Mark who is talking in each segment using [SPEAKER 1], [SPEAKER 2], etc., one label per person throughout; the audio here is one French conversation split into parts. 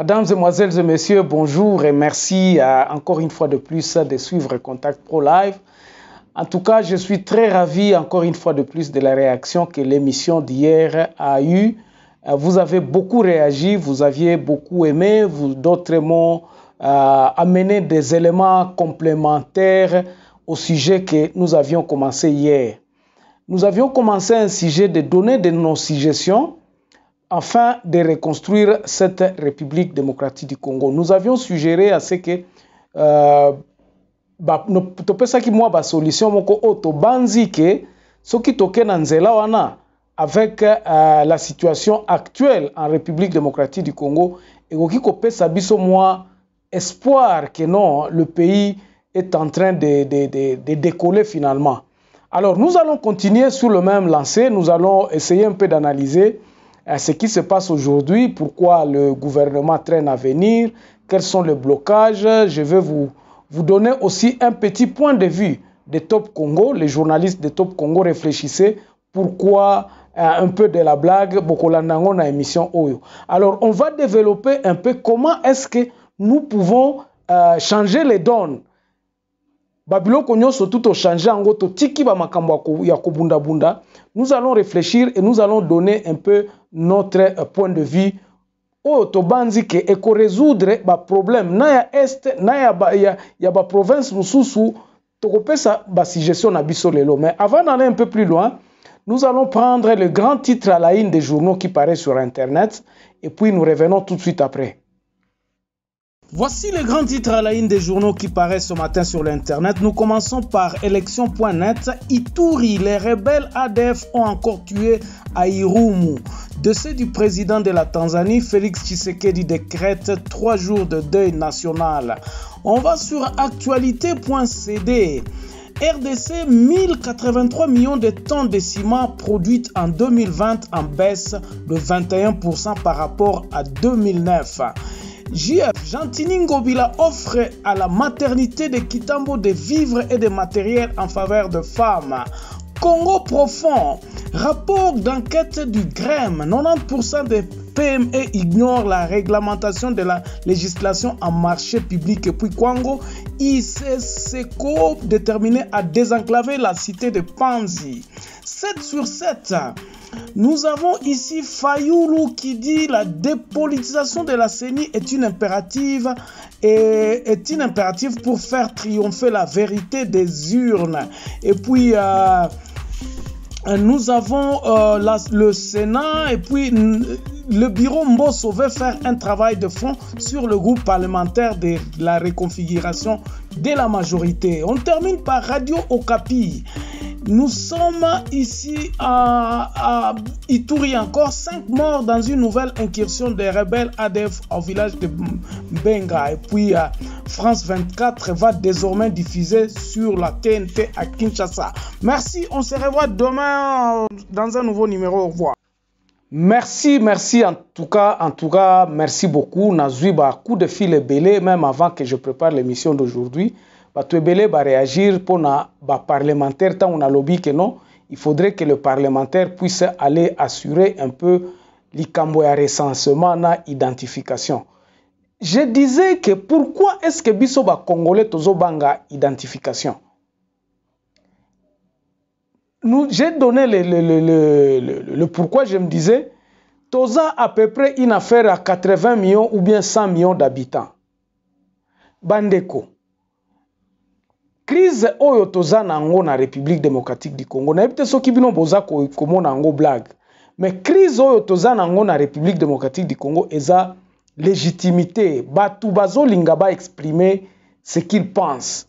[SPEAKER 1] Mesdames, Mesdemoiselles et Messieurs, bonjour et merci encore une fois de plus de suivre Contact Pro Live. En tout cas, je suis très ravi encore une fois de plus de la réaction que l'émission d'hier a eue. Vous avez beaucoup réagi, vous aviez beaucoup aimé, d'autres m'ont amené des éléments complémentaires au sujet que nous avions commencé hier. Nous avions commencé un sujet de donner de nos suggestions afin de reconstruire cette République démocratique du Congo. Nous avions suggéré à ce que topesaki mwa ba solution moko oto banzi ke soki toke na nzela wana avec la situation actuelle en République démocratique du Congo ekoki kopesa biso mwa espoir que non, le pays est en train de décoller finalement. Alors nous allons continuer sur le même lancé, nous allons essayer un peu d'analyser ce qui se passe aujourd'hui, pourquoi le gouvernement traîne à venir, quels sont les blocages. Je vais vous donner aussi un petit point de vue de Top Congo. Les journalistes de Top Congo réfléchissaient pourquoi un peu de la blague, Bokolandango na émission Oyo. Alors on va développer un peu comment est-ce que nous pouvons changer les donnes. Babilo konyo surtout changer en goto tiki ba makambo ya kobunda bunda. Nous allons réfléchir et nous allons donner un peu notre point de vue. O to banzi ke eko résoudre ba problème na ya est na ya ba province mususu to kopesa ba suggestion na biso lelo. Mais avant d'aller un peu plus loin, nous allons prendre le grand titre à la une des journaux qui paraît sur internet et puis nous revenons tout de suite après. Voici les grands titres à la une des journaux qui paraissent ce matin sur l'internet. Nous commençons par élection.net. Ituri, les rebelles ADF ont encore tué à Irumu. Décès du président de la Tanzanie, Félix Tshisekedi, décrète 3 jours de deuil national. On va sur actualité.cd. RDC, 1083 millions de tonnes de ciment produites en 2020 en baisse de 21% par rapport à 2009. JF, Gentini Ngobila offre à la maternité de Kitambo des vivres et des matériels en faveur de femmes. Congo profond, rapport d'enquête du GREM, 90% des PME ignorent la réglementation de la législation en marché public. Et puis Kwango, ICSECO déterminé à désenclaver la cité de Panzi. 7 sur 7. Nous avons ici Fayoulou qui dit la dépolitisation de la CENI est une impérative pour faire triompher la vérité des urnes. Et puis nous avons le Sénat et puis le bureau Mbosso veut faire un travail de fond sur le groupe parlementaire de la reconfiguration de la majorité. On termine par Radio Okapi. Nous sommes ici à Ituri encore, 5 morts dans une nouvelle incursion des rebelles ADF au village de Benga. Et puis France 24 va désormais diffuser sur la TNT à Kinshasa. Merci, on se revoit demain dans un nouveau numéro. Au revoir. Merci en tout cas, merci beaucoup. Nazui ba coup de fil belé même avant que je prépare l'émission d'aujourd'hui. Tu es réagir pour les parlementaires tant on a lobby que non, il faudrait que le parlementaire puisse aller assurer un peu l'ikamboya recensement na identification. Je disais que pourquoi est-ce que biso ba congolais tozo banga identification? J'ai donné le pourquoi. Je me disais toza à peu près une affaire à 80 millions ou bien 100 millions d'habitants. Bandeko. Crise oyo toza nango na République démocratique du Congo. Na ebite soki bino boza komona nango blague. Mais crise oyo toza nango na République démocratique du Congo eza légitimité. Batu bazolinga ba exprimer ce qu'il pense.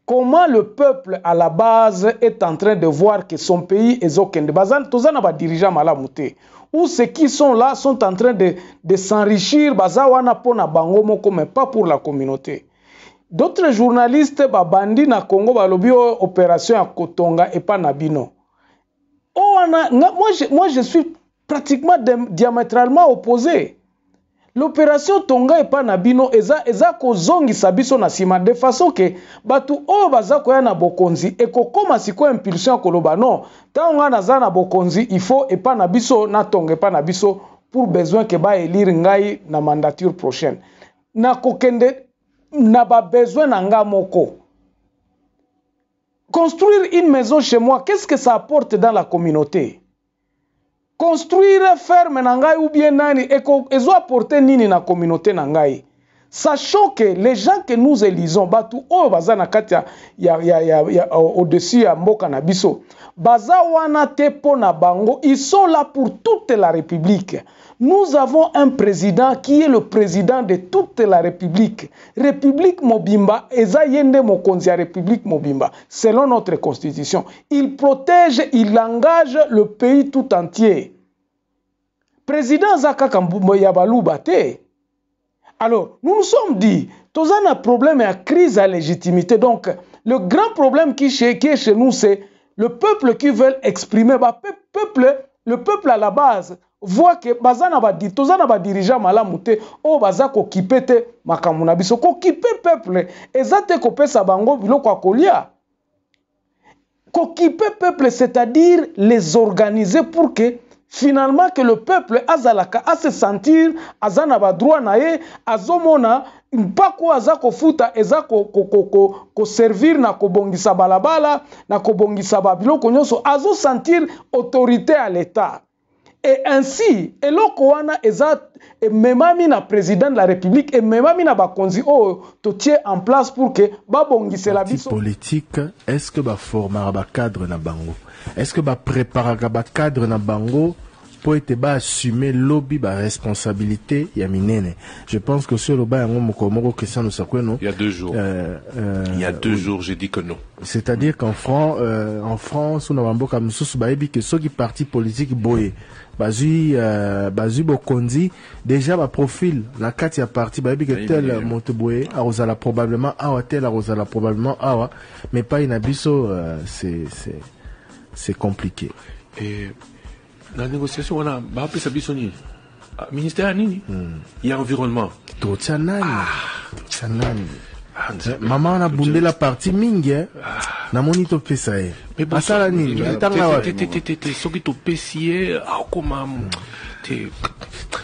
[SPEAKER 1] Comment le peuple à la base est en train de voir que son pays est okende. Bazan toza na ba dirigeant malamute. Ou ceux qui sont là sont en train de s'enrichir baza wana pona bango moko mais pas pour la communauté. D'autres journalistes babandi na Congo balobi opération ya Kotonga et pas Nabino. Moi je suis pratiquement diamétralement opposé. L'opération Tonga et pas Nabino eza kozongi sabiso na sima de façon que batu o baza koya na bokonzi et kokoma siko impulsion koloba non. Tanga naza na bokonzi il faut et pas Nabiso na Tonga et pas Nabiso pour besoin que ba élire ngai na mandature prochaine. Na kokende na ba besoin na nga moko. Construire une maison chez moi, qu'est-ce que ça apporte dans la communauté? Construire ferme na ngai ou bien nani ezo apporter nini na communauté na ngai? Sachant que les gens que nous élisons, batu o baza na kati au-dessus ya mboka na biso, baza wana te po na bango, ils sont là pour toute la République. Nous avons un président qui est le président de toute la République. République Mobimba, eza yende mokonzi ya République Mobimba, selon notre constitution. Il protège, il engage le pays tout entier. Président Zaka Kambu Yabaluba te. Alors, nous nous sommes dit, tous un problème et une crise à légitimité. Donc, le grand problème qui est chez nous, c'est le peuple qui veut exprimer. Le peuple à la base voit que tous un dirigeant malamute o baza ko kipete makamuna biso ko kipe peuple ezate ko pesa bango biloko akolia. Ko kipe peuple, c'est-à-dire les organiser pour que finalement que le peuple azalaka a se sentir azana ba droit na ye azomona mpako azako futa ezako ko servir na ko bongisa balabala na ko bongisa babiloko nyonso azo sentir autorité à l'état. Et ainsi eloko wana eza memami na président de la République et memami na bakonzi o to tie en place pour que ba bongise la biso
[SPEAKER 2] politique. Est-ce que ba formera ba cadre na bango? Est-ce que ba préparera ba cadre na bango pour être ba assumer lobby ba responsabilité ya minene? Je pense que sur le bas yango question nous sakweno.
[SPEAKER 3] Il y a 2 jours. Il y a 2 jours, j'ai dit que non.
[SPEAKER 2] C'est-à-dire qu'en France, on a mboka mususu ba ebi que ceux qui parti politique boye Bazui Bokondi déjà ba profil la carte ya parti ba ebi que tel Monteboye arosala probablement awa tel arosala probablement awa mais pas inabiso c'est compliqué.
[SPEAKER 3] Et la négociation on a ba appelé ça bisoni ministère nini il y a environnement
[SPEAKER 2] Tochanani maman na bundé la partie mingi na monito pesa e asala nini tanga wa
[SPEAKER 3] soki to pesier akoma te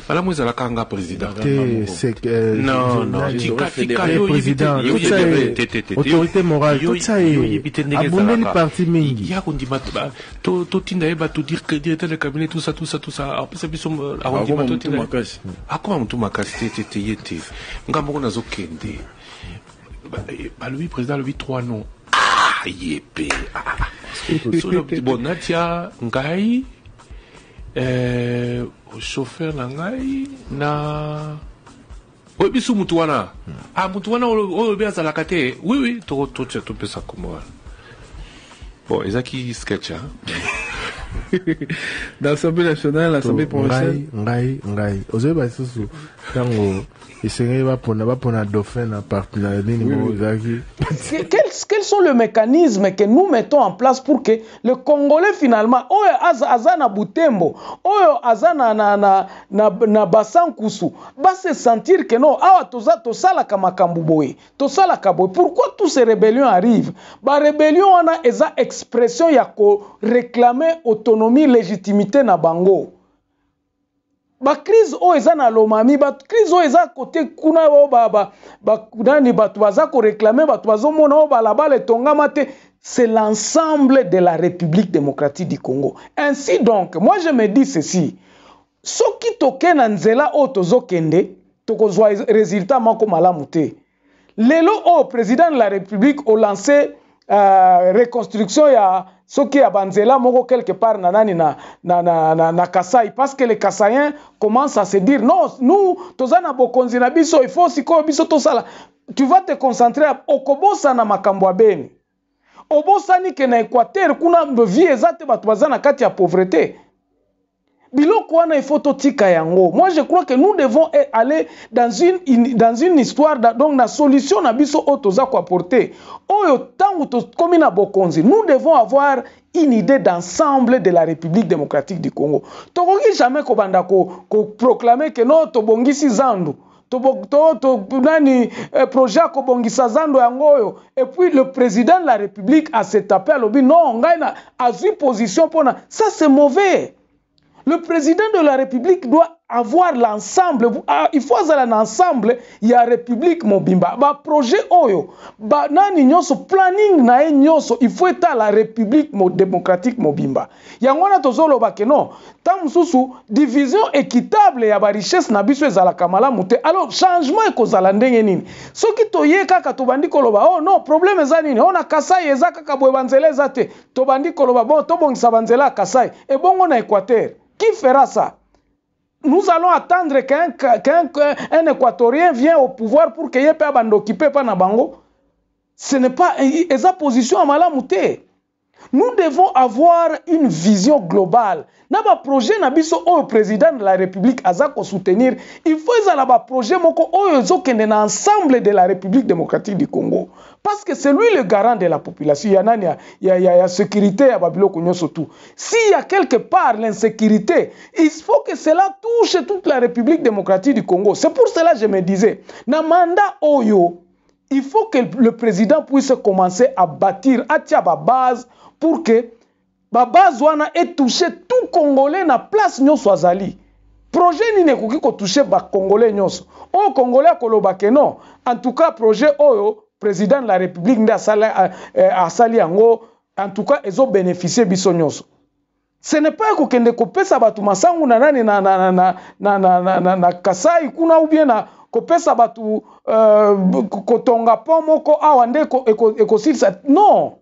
[SPEAKER 3] bala mweza la kanga président non tika yo
[SPEAKER 2] président autorité morale tout ça est abundé la partie mingi
[SPEAKER 3] ya kondi ba to tinda eba to dire que directeur de cabinet tout ça après ça biso arrondissement to tinda akoma mtu makasi te yete ngambo na zokende bah lui président lui 3 noms yépé bon Nadia Ngai chauffeur na ngai na oui bisu mutuana mutuana o bien ça la kate oui to peut ça comme bon ezaki sketch
[SPEAKER 4] dans l'Assemblée nationale, l'Assemblée provinciale.
[SPEAKER 2] Ngai. Ozo ba susu tango isenge ba pona dauphin na partenaire nini zaki.
[SPEAKER 1] Quels sont les mécanismes que nous mettons en place pour que le Congolais finalement azana Butembo, azana na Basankusu, va se sentir que non, to sala kamakambu boy, to sala kaboy. Pourquoi toutes ces rébellions arrivent? Ba rébellion on a eza expression ya ko réclamer autonomie, légitimité na bango. Ba crise o eza na lomami, ba crise o eza côté kuna o nani batu baza ko réclamer batu bazo mona o balabala tongama te. C'est l'ensemble de la République démocratique du Congo. Ainsi donc, moi je me dis ceci. Soki toke na nzela o tozo kende, tokozwa résultat mako malamu te. Lelo o président de la République o lancé reconstruction ya soki ya banzela moko quelque part na Kasai parce que les Kasaïens commencent à se dire non nous tozana bokonzi na biso il faut siko biso to sala tu vas te concentrer okobosa na makambo abeni obosani ke na Équateur kuna vie ezate batu bazana kati ya pauvreté biloko wana il faut totika yango. Moi je crois que nous devons aller dans une histoire donc na solution na biso otoza ko apporter oyo tangu to komina bokonzi. Nous devons avoir une idée d'ensemble de la République démocratique du Congo. Tokoki jamais ko banda ko proclamer que non to bongisi zandu projet ko bongisa zando yangoyo et puis le président de la République a se tapé à l'obi non ngaina a eu position pour ça c'est mauvais. Le président de la République doit avoir l'ensemble, il faut avoir un ensemble, il y a République Mobimba. Ba projet oyo, ba nani nyonso planning na e nyonso, il faut être la République démocratique Mobimba. Yangwana tozolo ba ke non, tam susu division équitable ya ba richesse na biso ezala kamala mute. Alors changement ekozala ndenge nini? Soki toye kaka tobandi koloba, oh non, problème eza nini? On a Kasai eza kaka boye banzela eza te. Tobandi koloba, bon, tobongisa banzela Kasai. Et bongo na Équateur. Qui fera ça? Nous allons attendre qu'un Équatorien vienne au pouvoir pour qu'il y ait pas d'occupé par Nabango. Ce n'est pas sa position à Malamouté. Nous devons avoir une vision globale. Naba projet nabiso au président de la République azako soutenir. Il faut un projet moko oyo kende na ensemble de la République démocratique du Congo. Parce que c'est lui le garant de la population. Il y a sécurité à Babilo Konyoso tout. S'il y a quelque part l'insécurité, il faut que cela touche toute la République démocratique du Congo. C'est pour cela que je me disais, na mandat oyo, il faut que le président puisse commencer à bâtir à base pour que la base ait touché tout Congolais na place nyonso azali. Projet ni ne koki ko toucher ba Congolais nyonso. O Congolais koloba ke non. En tout cas projet oyo président de la République nda asali yango en tout cas ezo bénéficier biso nyonso. Ce n'est pas ko kende ko pesa batu masangu na nani na Kasai kuna ou bien na ko pesa batu kotonga pomoko awande ko silsa. Non.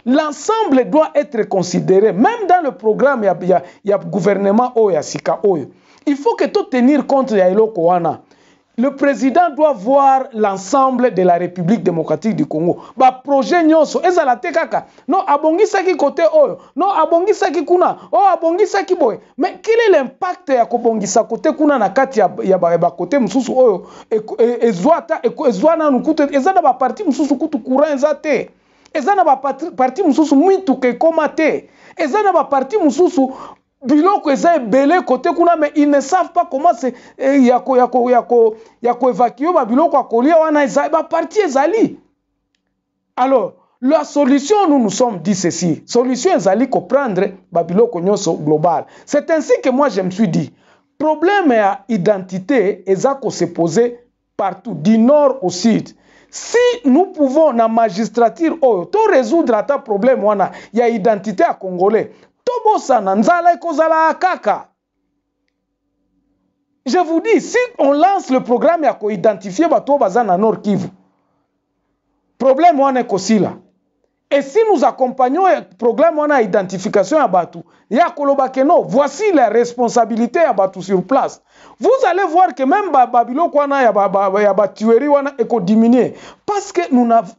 [SPEAKER 1] L'ensemble doit être considéré, même dans le programme, il y a gouvernement Oya Sika Oyo. Il faut que tout tenir compte de Yailo Kowana. Le président doit voir l'ensemble de la République démocratique du Congo. Ba projet nyonso, ezalate kaka. Non, abongisa ki côté Oyo. Non, abongisa ki kuna. Oh, abongisa ki boy. Mais quel est l'impact ya kobongisa côté kuna na kati ya ba côté mususu Oyo? Ezwana nukutu, ezana ba parti mususu kutu courant ezate. Ezana ba parti mususu mwitu ke komate. Ezana ba parti mususu biloko eza belé côté kuna mais ils ne savent pas comment c'est yako évacuer ba biloko akolia wana eza ba parti ezali. Alors la solution nous sommes dit ceci. Solution ezali ko prendre ba biloko nyonso global. C'est ainsi que moi je me suis dit problème ya identité ezako se poser partout du nord au sud. Si nous pouvons, dans la magistrature, tout résoudre à ta problème, il y a identité à Congolais. Je vous dis, si on lance le programme, il y a identifié tout bazan à Nord Kivu. Problème, on est aussi là. Et si nous accompagnons le programme, on a identification à Batou. Il y a Kolobakeno, voici la responsabilité à Batou sur place. Vous allez voir que même Babilo Kwana ya tuerie wana eko diminuer parce que nous n'avons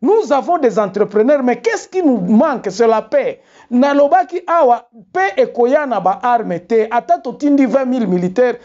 [SPEAKER 1] nous avons des entrepreneurs mais qu'est-ce qui nous manque? C'est la paix. Nalobaki awa paix ekoya na ba arme te ata totindi 20 000 militaires